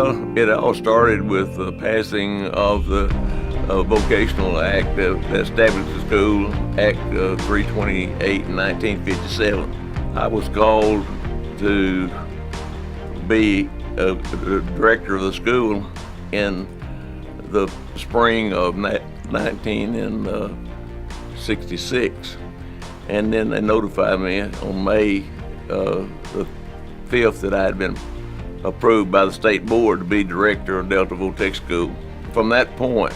Well, it all started with the passing of the vocational act that established the school, Act 328 in 1957. I was called to be a director of the school in the spring of 1966. And then they notified me on May the 5th that I had been approved by the state board to be director of Delta Tech School. From that point,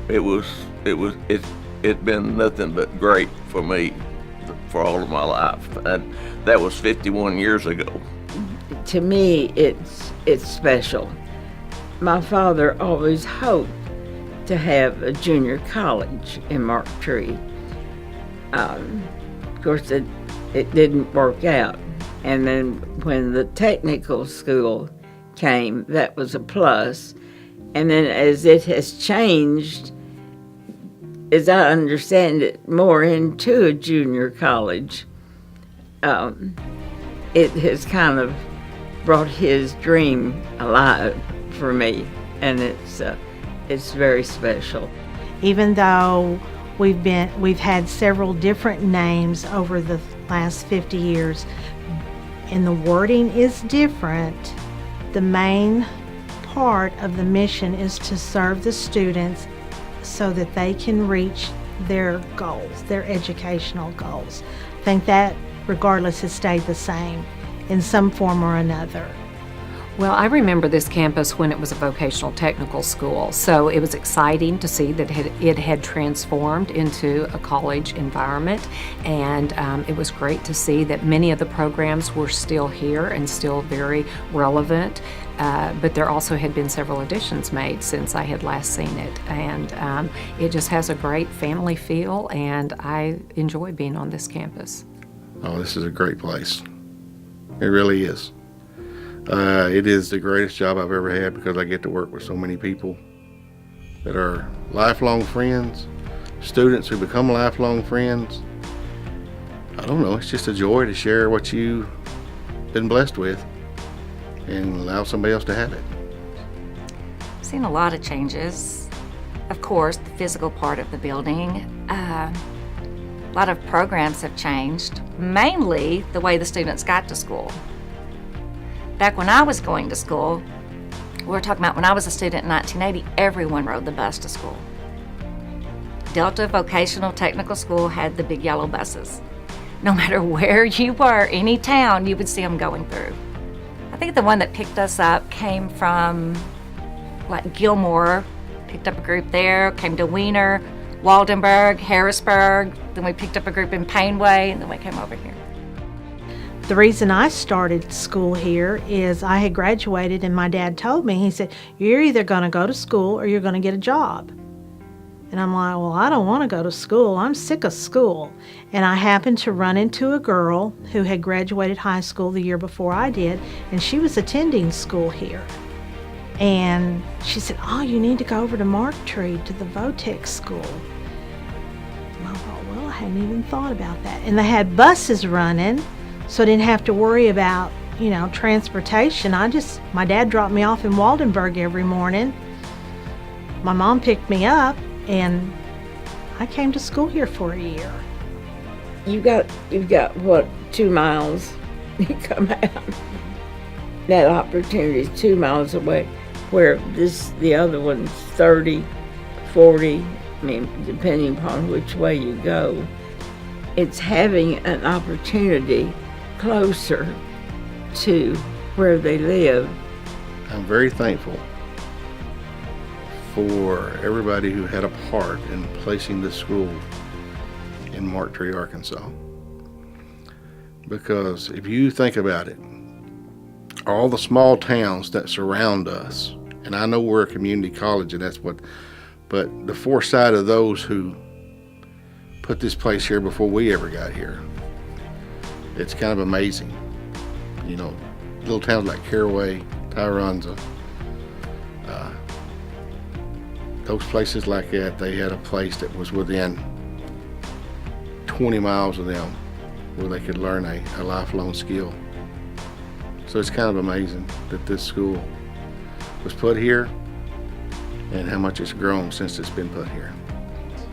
it's been nothing but great for me for all of my life. And that was 51 years ago. To me, it's special. My father always hoped to have a junior college in Marked. Of course, it didn't work out. And then when the technical school came, that was a plus. And then as it has changed, as I understand it, more into a junior college, it has kind of brought his dream alive for me, and it's very special. Even though we've had several different names over the last 50 years, and the wording is different, the main part of the mission is to serve the students so that they can reach their goals, their educational goals. I think that regardless has stayed the same in some form or another. Well, I remember this campus when it was a vocational technical school, so it was exciting to see that it had transformed into a college environment, and it was great to see that many of the programs were still here and still very relevant, but there also had been several additions made since I had last seen it, and it just has a great family feel, and I enjoy being on this campus. Oh, this is a great place. It really is. It is the greatest job I've ever had because I get to work with so many people that are lifelong friends, students who become lifelong friends. I don't know, it's just a joy to share what you've been blessed with and allow somebody else to have it. I've seen a lot of changes. Of course, the physical part of the building. A lot of programs have changed, mainly the way the students got to school. Back when I was going to school, we're talking about when I was a student in 1980, everyone rode the bus to school. Delta Vocational Technical School had the big yellow buses. No matter where you were, any town, you would see them going through. I think the one that picked us up came from like Gilmore, picked up a group there, came to Wiener, Waldenburg, Harrisburg, then we picked up a group in Painway, and then we came over here. The reason I started school here is I had graduated and my dad told me, he said, you're either going to go to school or you're going to get a job. And I'm like, well, I don't want to go to school. I'm sick of school. And I happened to run into a girl who had graduated high school the year before I did, and she was attending school here. And she said, oh, you need to go over to Marked to the Votech school. And I thought, well, I hadn't even thought about that. And they had buses running, so I didn't have to worry about, transportation. My dad dropped me off in Waldenburg every morning. My mom picked me up, and I came to school here for a year. You've got what, 2 miles? You come out. That opportunity is 2 miles away, where the other one's 30, 40, depending upon which way you go. It's having an opportunity closer to where they live. I'm very thankful for everybody who had a part in placing this school in Marked, Arkansas. Because if you think about it, all the small towns that surround us, and I know we're a community college and but the foresight of those who put this place here before we ever got here, it's kind of amazing. Little towns like Caraway, Tyronza, those places like that, they had a place that was within 20 miles of them where they could learn a lifelong skill. So it's kind of amazing that this school was put here and how much it's grown since it's been put here.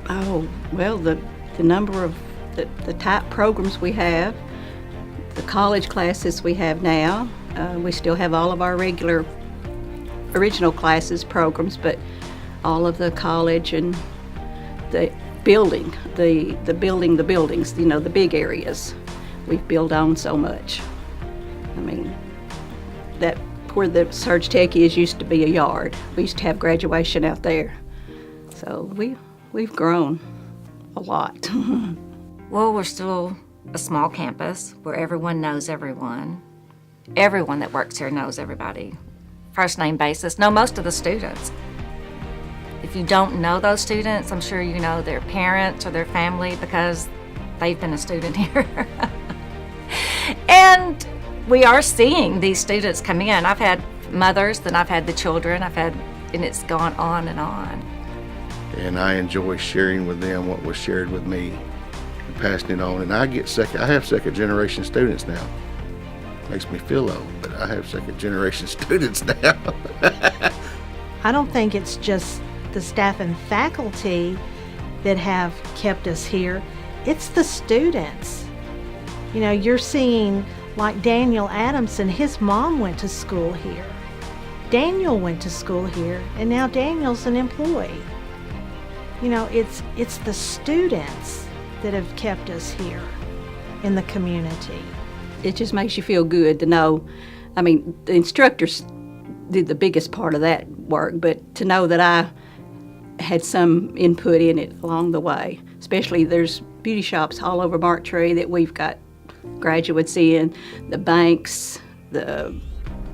Oh, well, the number of the type programs we have, the college classes we have now, we still have all of our regular original classes programs, but all of the college and the buildings, you know, the big areas, we've built on so much. I mean, that where the Surge Tech is used to be a yard. We used to have graduation out there. So we've grown a lot. Well, we're still a small campus where everyone knows everyone. Everyone that works here knows everybody. First name basis, know most of the students. If you don't know those students, I'm sure you know their parents or their family because they've been a student here. And we are seeing these students come in. I've had mothers, then I've had the children, and it's gone on and on. And I enjoy sharing with them what was shared with me and passing it on. And I have second generation students now. Makes me feel old, but I have second generation students now. I don't think it's just the staff and faculty that have kept us here. It's the students. You know, you're seeing like Daniel Adamson, his mom went to school here. Daniel went to school here, and now Daniel's an employee. You know, it's the students that have kept us here in the community. It just makes you feel good to know. I mean, the instructors did the biggest part of that work, but to know that I had some input in it along the way. Especially there's beauty shops all over Marked Tree that we've got graduates in, the banks, a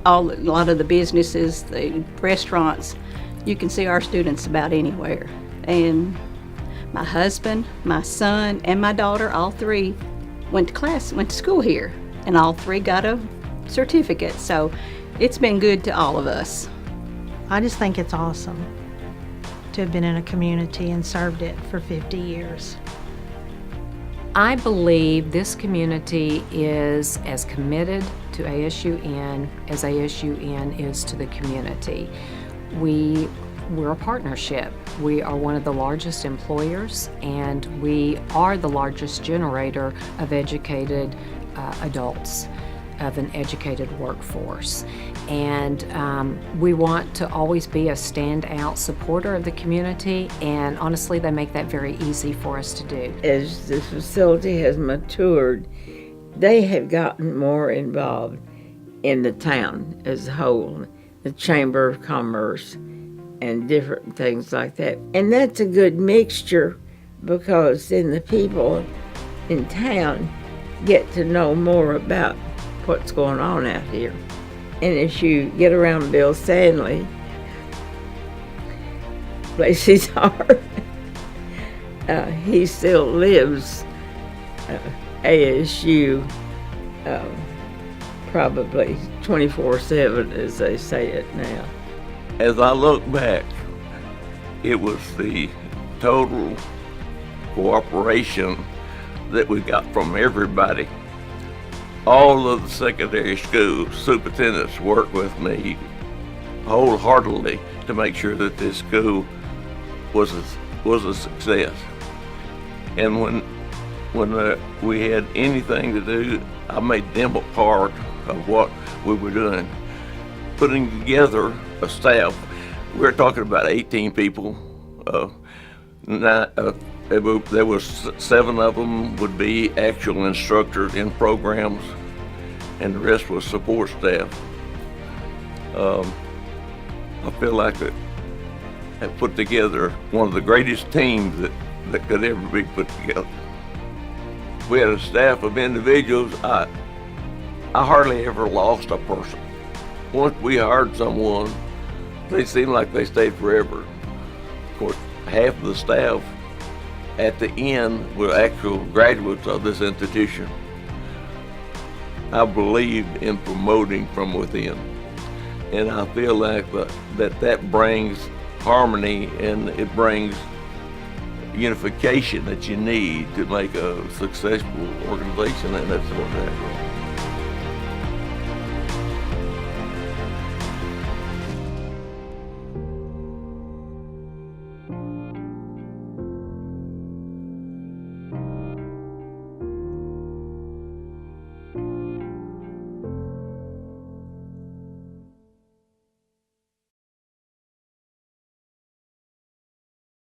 lot of the businesses, the restaurants. You can see our students about anywhere. And my husband, my son, and my daughter, all three went to school here, and all three got a certificate. So it's been good to all of us. I just think it's awesome to have been in a community and served it for 50 years. I believe this community is as committed to ASUN as ASUN is to the community. We're a partnership. We are one of the largest employers, and we are the largest generator of educated adults, of an educated workforce. And we want to always be a standout supporter of the community, and honestly, they make that very easy for us to do. As the facility has matured, they have gotten more involved in the town as a whole, the Chamber of Commerce, and different things like that. And that's a good mixture, because then the people in town get to know more about what's going on out here. And as you get around Bill Stanley, bless his heart, he still lives ASU probably 24/7, as they say it now. As I look back, it was the total cooperation that we got from everybody. All of the secondary school superintendents worked with me wholeheartedly to make sure that this school was a success. And when we had anything to do, I made them a part of what we were doing. Putting together a staff, we're talking about 18 people. There was 7 of them would be actual instructors in programs, and the rest was support staff. I feel like I put together one of the greatest teams that could ever be put together. We had a staff of individuals. I hardly ever lost a person. Once we hired someone, they seemed like they stayed forever. Of course, half of the staff at the end were actual graduates of this institution. I believe in promoting from within, and I feel like that brings harmony, and it brings unification that you need to make a successful organization, and that's what happened.